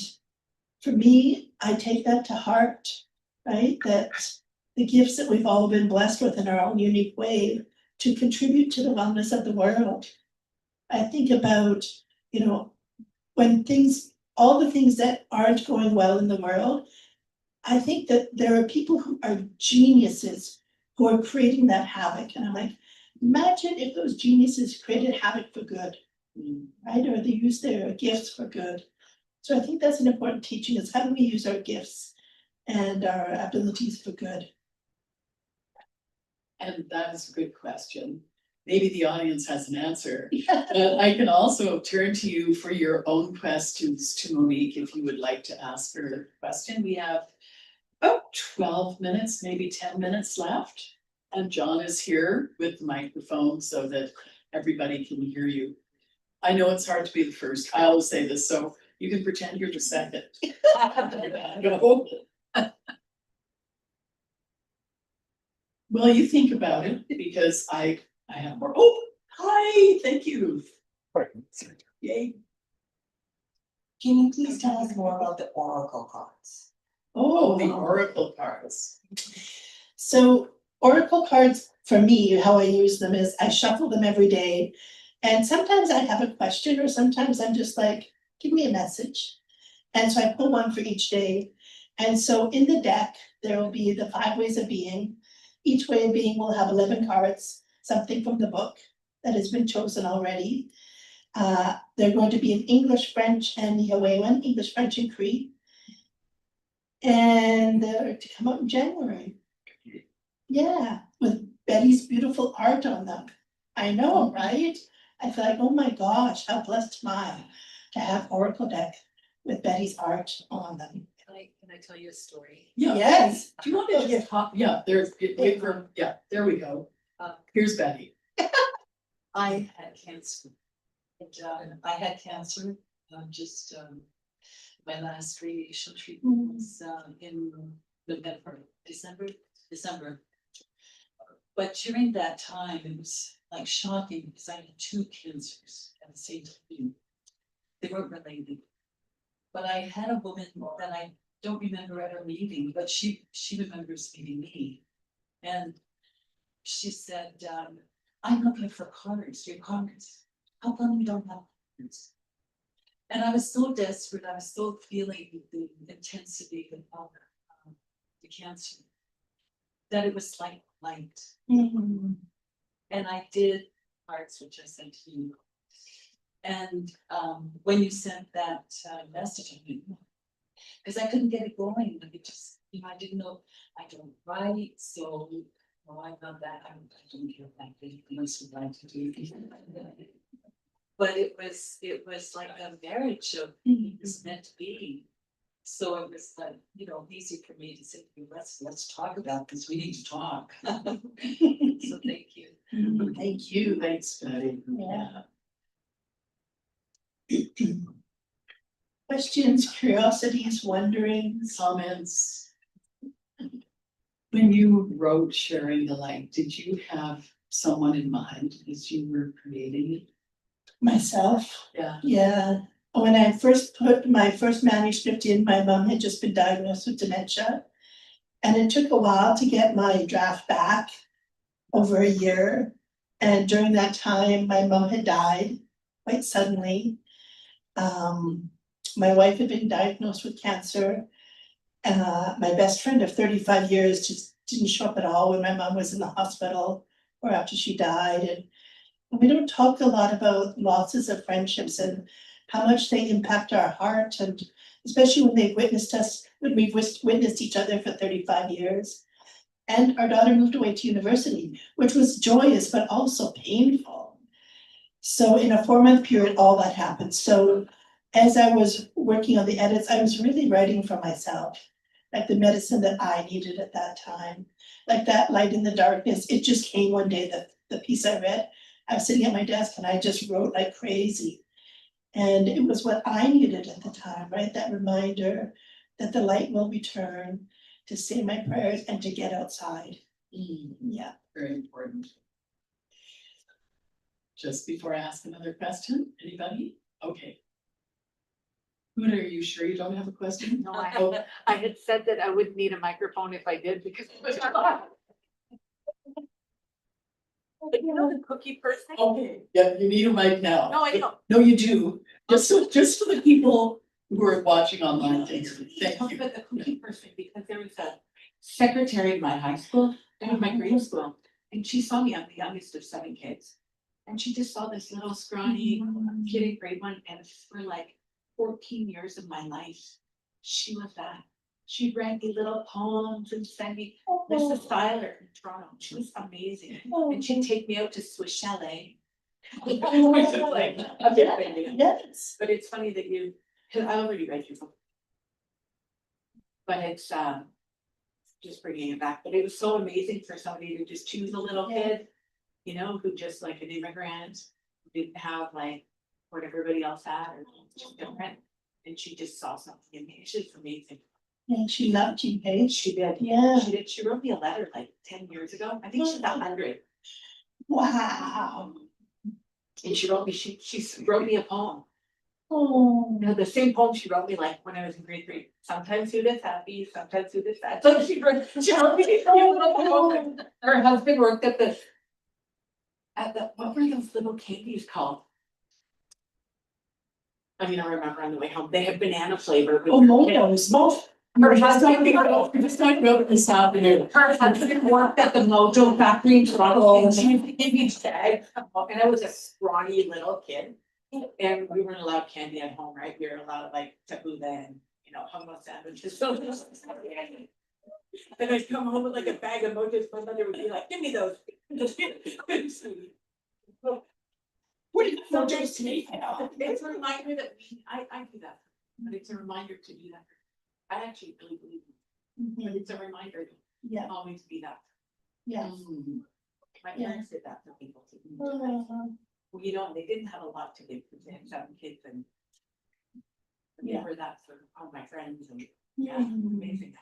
Speaker 4: for me, I take that to heart, right? That the gifts that we've all been blessed with in our own unique way to contribute to the wellness of the world. I think about, you know, when things, all the things that aren't going well in the world, I think that there are people who are geniuses who are creating that havoc. And I'm like, imagine if those geniuses created havoc for good, right? Or they use their gifts for good. So I think that's an important teaching, is how do we use our gifts and our abilities for good?
Speaker 3: And that is a good question. Maybe the audience has an answer. But I can also turn to you for your own questions to Monique, if you would like to ask her a question. We have about 12 minutes, maybe 10 minutes left. And John is here with the microphone so that everybody can hear you. I know it's hard to be the first. I always say this, so you can pretend you're the second. Go. Well, you think about it, because I have more. Oh, hi, thank you. Yay.
Speaker 2: Can you please tell us more about the oracle cards?
Speaker 3: Oh, the oracle cards.
Speaker 4: So oracle cards, for me, how I use them is I shuffle them every day. And sometimes I have a question, or sometimes I'm just like, give me a message. And so I pull one for each day. And so in the deck, there will be the 5 ways of being. Each way of being will have 11 cards, something from the book that has been chosen already. They're going to be in English, French, and Nihawewan, English, French, and Cree. And they're to come out in January. Yeah, with Betty's beautiful art on them. I know, right? I feel like, oh my gosh, how blessed am I to have Oracle deck with Betty's art on them.
Speaker 2: Can I tell you a story?
Speaker 3: Yeah.
Speaker 4: Yes.
Speaker 3: Do you want to just hop? Yeah, there's, wait for, yeah, there we go. Here's Betty.
Speaker 2: I had cancer. And I had cancer, my last radiation treatment was in November, December. But during that time, it was like shocking because I had 2 cancers at the same time. They weren't related. But I had a woman that I don't remember ever meeting, but she remembers meeting me. And she said, I'm looking for cards, your cards. How come you don't have cards? And I was so desperate, I was still feeling the intensity of the cancer, that it was like light.
Speaker 4: Mhm.
Speaker 2: And I did cards, which I sent to you. And when you sent that message, I knew, because I couldn't get it going. Like it just, you know, I didn't know, I don't write, so well, I'm not that, I don't care about anything else would like to do. But it was like a marriage of it's meant to be. So it was like, you know, easy for me to say, let's talk about this. We need to talk. So thank you.
Speaker 3: Thank you. Thanks, Betty.
Speaker 4: Yeah. Questions, curiosities, wonderings.
Speaker 3: Comments. When you wrote Sharing the Light, did you have someone in mind as you were creating it?
Speaker 4: Myself.
Speaker 3: Yeah.
Speaker 4: Yeah. When I first put my first manuscript in, my mom had just been diagnosed with dementia. And it took a while to get my draft back, over a year. And during that time, my mom had died quite suddenly. My wife had been diagnosed with cancer. My best friend of 35 years just didn't show up at all when my mom was in the hospital or after she died. And we don't talk a lot about losses of friendships and how much they impact our heart, and especially when they've witnessed us, when we've witnessed each other for 35 years. And our daughter moved away to university, which was joyous, but also painful. So in a 4-month period, all that happened. So as I was working on the edits, I was really writing for myself, like the medicine that I needed at that time, like that light in the darkness. It just came one day, the piece I read, I was sitting at my desk and I just wrote like crazy. And it was what I needed at the time, right? That reminder that the light will return, to say my prayers and to get outside. Yeah.
Speaker 3: Very important. Just before I ask another question, anybody? Okay. Hoot, are you sure you don't have a question?
Speaker 6: No, I had said that I wouldn't need a microphone if I did because. You know the cookie person?
Speaker 3: Okay, yeah, you need a mic now.
Speaker 6: No, I don't.
Speaker 3: No, you do. Just so the people who are watching online, thank
Speaker 2: Talk
Speaker 3: you.
Speaker 2: about the cookie person, because there was a secretary in my high school, my grade school, and she saw me, I'm the youngest of 7 kids. And she just saw this little scrawny kid in grade 1, and for like 14 years of my life, she was that. She'd write me little poems and send me Mrs. Seiler in Toronto. She was amazing. And she'd take me out to Swiss Chalet.
Speaker 4: Yes.
Speaker 2: But it's funny that you, cause I already read your book. But it's just bringing it back, but it was so amazing for somebody to just choose a little kid, you know, who just like an immigrant, who didn't have like what everybody else had, or just different. And she just saw something in me. She was amazing.
Speaker 4: And she loved you, hey?
Speaker 2: She did.
Speaker 4: Yeah.
Speaker 2: She did. She wrote me a letter like 10 years ago. I think she's 100.
Speaker 4: Wow.
Speaker 2: And she wrote me, she wrote me a poem.
Speaker 4: Oh.
Speaker 2: You know, the same poem she wrote me like when I was in grade 3. Sometimes Sue is happy, sometimes Sue is sad. So she wrote me these cute little poems. Her husband worked at the, what were those little candies called? I'm gonna remember on the way home. They have banana flavor.
Speaker 3: Oh, Mojo.
Speaker 2: Her husband,
Speaker 3: We're just talking about this afternoon.
Speaker 2: her husband worked at the Mojo factory in Toronto, and she gave me bags. And I was a scrawny little kid. And we weren't allowed candy at home, right? We were allowed like tabuda and, you know, hummus sandwiches. So then I'd come home with like a bag of Mojos. My mother would be like, give me those.
Speaker 3: What do you Mojo's to me?
Speaker 2: It's a reminder that I do that, but it's a reminder to do that. I actually really believe it, but it's a reminder
Speaker 4: Yeah,
Speaker 2: to always be that.
Speaker 4: yeah.
Speaker 2: My
Speaker 4: Yeah.
Speaker 2: parents did that for people too.
Speaker 4: Oh.
Speaker 2: Well, you know, they didn't have a lot to give because they had 7 kids, and they
Speaker 4: Yeah.
Speaker 2: were that for all my friends, and yeah, amazing.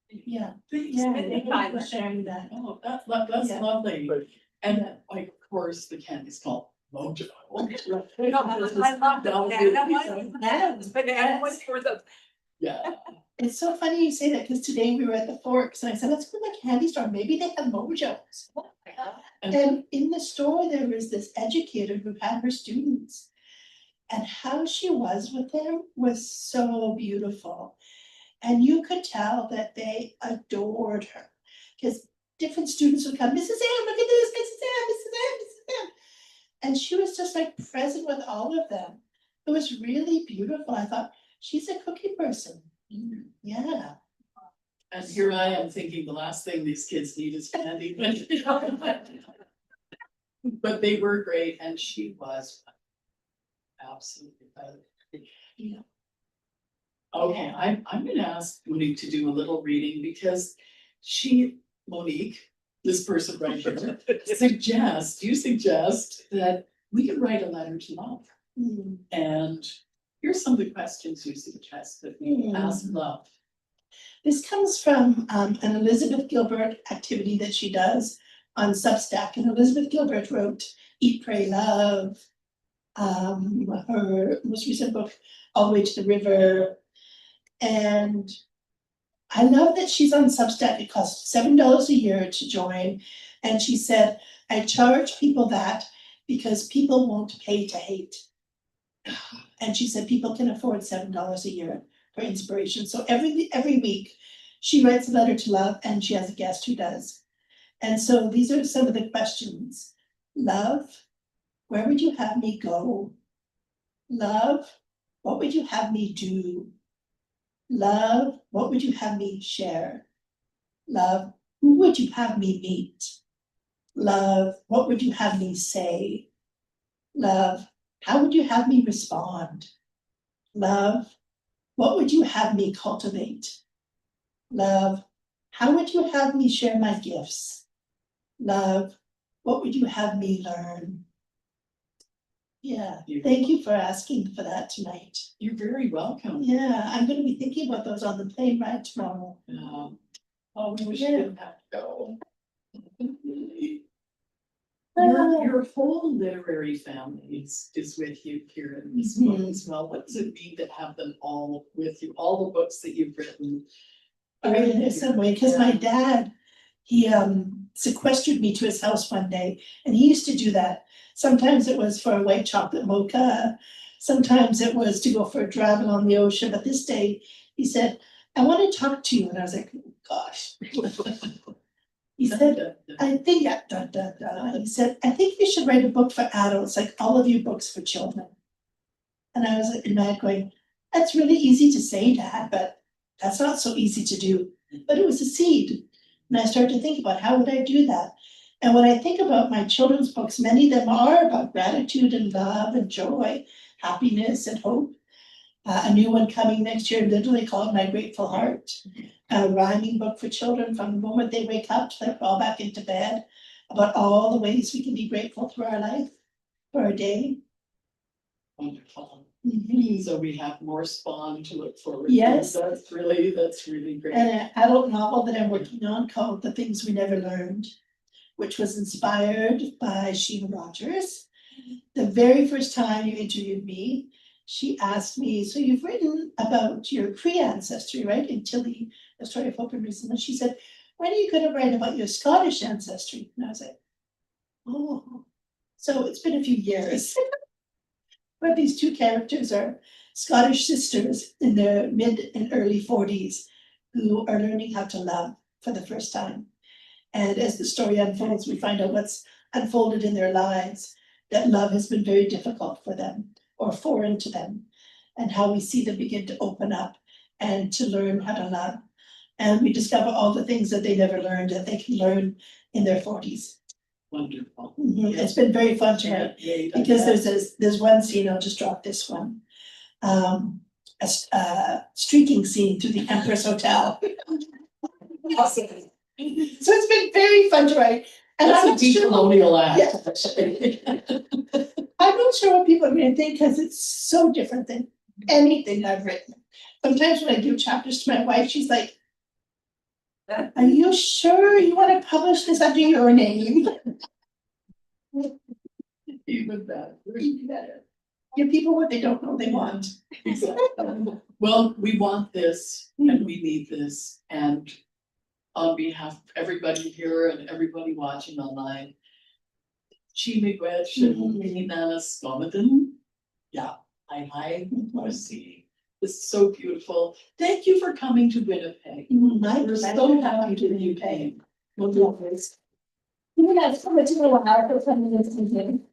Speaker 4: Yeah,
Speaker 2: Thanks.
Speaker 4: yeah,
Speaker 2: And
Speaker 4: thank you
Speaker 2: I
Speaker 4: for
Speaker 2: was
Speaker 4: sharing that.
Speaker 3: Oh, that's
Speaker 4: Yeah.
Speaker 3: lovely. And like, of course, the candy's called Mojo.
Speaker 2: I love the banana was for the.
Speaker 3: Yeah.
Speaker 4: It's so funny you say that, because today we were at the Forks and I said, let's go to the candy store, maybe they have Mojos. And in the store, there was this educator who had her students. And how she was with them was so beautiful. And you could tell that they adored her. Because different students would come, Mrs. Ann, look at this, Mrs. Ann, Mrs. Ann, Mrs. Ann. And she was just like present with all of them. It was really beautiful. I thought, she's a cookie person. Yeah.
Speaker 3: And here I am thinking the last thing these kids need is candy. But they were great and she was absolutely better.
Speaker 4: Yeah.
Speaker 3: Okay, I'm gonna ask Monique to do a little reading because Monique, this person right here, you suggest that we can write a letter to love.
Speaker 4: Mm.
Speaker 3: And here's some of the questions you suggest that we ask love.
Speaker 4: This comes from an Elizabeth Gilbert activity that she does on Substack. And Elizabeth Gilbert wrote Eat, Pray, Love, her most recent book, All the Way to the River. And I love that she's on Substack. It costs $7 a year to join. And she said, I charge people that because people won't pay to hate. And she said people can afford $7 a year for inspiration. So every week she writes a letter to love and she has a guest who does. And so these are some of the questions. Love, where would you have me go? Love, what would you have me do? Love, what would you have me share? Love, Who would you have me meet? Love, what would you have me say? Love, how would you have me respond? Love, what would you have me cultivate? Love, how would you have me share my gifts? Love, what would you have me learn? Yeah, thank you for asking for that tonight.
Speaker 3: You're very welcome.
Speaker 4: Yeah, I'm gonna be thinking about those on the plane ride tomorrow.
Speaker 3: Oh, we wish you
Speaker 4: Yeah.
Speaker 3: didn't have to go. Your whole literary family is with you here in this book as well. What does it mean to have them all with you, all the books that you've written?
Speaker 4: In some way, because my dad, he sequestered me to his house one day, and he used to do that. Sometimes it was for a white chocolate mocha, sometimes it was to go for a drive along the ocean, but this day, he said, I want to talk to you, and I was like, oh, gosh. He said, I think, he said, I think you should write a book for adults, like all of your books for children. And I was like, in my head going, that's really easy to say, Dad, but that's not so easy to do. But it was a seed. And I started to think about how would I do that? And when I think about my children's books, many of them are about gratitude and love and joy, happiness and hope. A new one coming next year, literally called My Grateful Heart. A rhyming book for children from the moment they wake up till they fall back into bed, about all the ways we can be grateful through our life, for our day.
Speaker 3: Wonderful.
Speaker 4: Mhm.
Speaker 3: So we have more Spawn to look forward to.
Speaker 4: Yes.
Speaker 3: That's really great.
Speaker 4: And an adult novel that I'm working on called The Things We Never Learned, which was inspired by Shelagh Rogers. The very first time you interviewed me, she asked me, so you've written about your Cree ancestry, right? In Tilly, A Story of Hope and Reason. And she said, when are you going to write about your Scottish ancestry? And I was like, oh, so it's been a few years. But these two characters are Scottish sisters in their mid and early 40s who are learning how to love for the first time. And as the story unfolds, we find out what's unfolded in their lives, that love has been very difficult for them or foreign to them, and how we see them begin to open up and to learn how to love. And we discover all the things that they never learned that they can learn in their 40s.
Speaker 3: Wonderful.
Speaker 4: It's been very fun to write. Because there's one scene, I'll just drop this one. A streaking scene through the Empress Hotel. Awesome. So it's been very fun to write. And
Speaker 3: That's
Speaker 4: I'm
Speaker 3: a
Speaker 4: not sure,
Speaker 3: decolonial act.
Speaker 4: I'm not sure what people are gonna think, because it's so different than anything I've written. Sometimes when I give chapters to my wife, she's like, are you sure you want to publish this under your name?
Speaker 3: Even that.
Speaker 4: Even better. Give people what they don't know they want.
Speaker 3: Exactly. Well, we want this and we need this, and on behalf of everybody here and everybody watching online, Chimigwech and Nana Skomadan. Yeah, I see. This is so beautiful. Thank you for coming to Winnipeg. We're so happy that you came.
Speaker 7: That's so much more how to come in this meeting.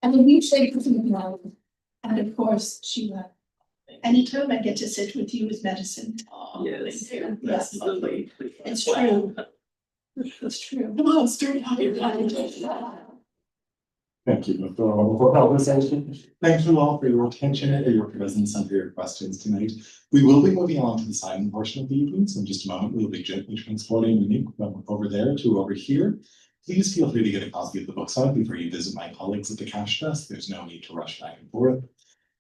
Speaker 7: I mean, we should now.
Speaker 4: And of course, Sheila, anytime I get to sit with you is medicine.
Speaker 3: Yes.
Speaker 4: Yes.
Speaker 3: That's lovely.
Speaker 4: It's true. It's true.
Speaker 3: Come on, start having.
Speaker 5: Thank you for a wonderful conversation. Thank you all for your attention, for your presence, and for your questions tonight. We will be moving on to the signing portion of the evening, so in just a moment we'll be gently transporting Monique from over there to over here. Please feel free to get a copy of the book sign before you visit my colleagues at the cash desk. There's no need to rush back and forth.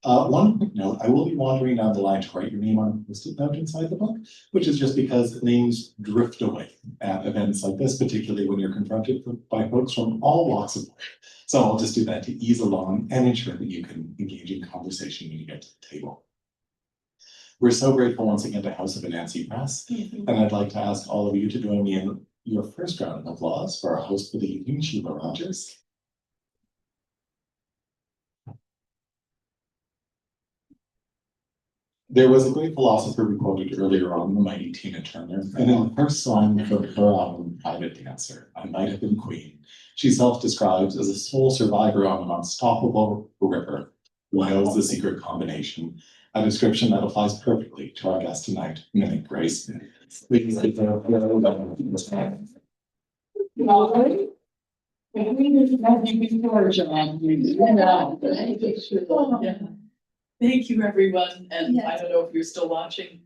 Speaker 5: One quick note, I will be wandering down the line to write your name on a post-it note inside the book, which is just because names drift away at events like this, particularly when you're confronted by folks from all walks of life. So I'll just do that to ease along and ensure that you can engage in conversation when you get to the table. We're so grateful once again to House of Anansi Press, and I'd like to ask all of you to join me in your first round of applause for our host for the evening, Shelagh Rogers. There was a great philosopher we quoted earlier on, the mighty Tina Turner, and in the first song from her album, Private Dancer, I Might Have Been Queen, she self-describes as a sole survivor on an unstoppable river who knows the secret combination a description that applies perfectly to our guest tonight, Monique Gray Smith. Please give her a round of applause.
Speaker 3: Thank you, everyone, and I don't know if you're still watching,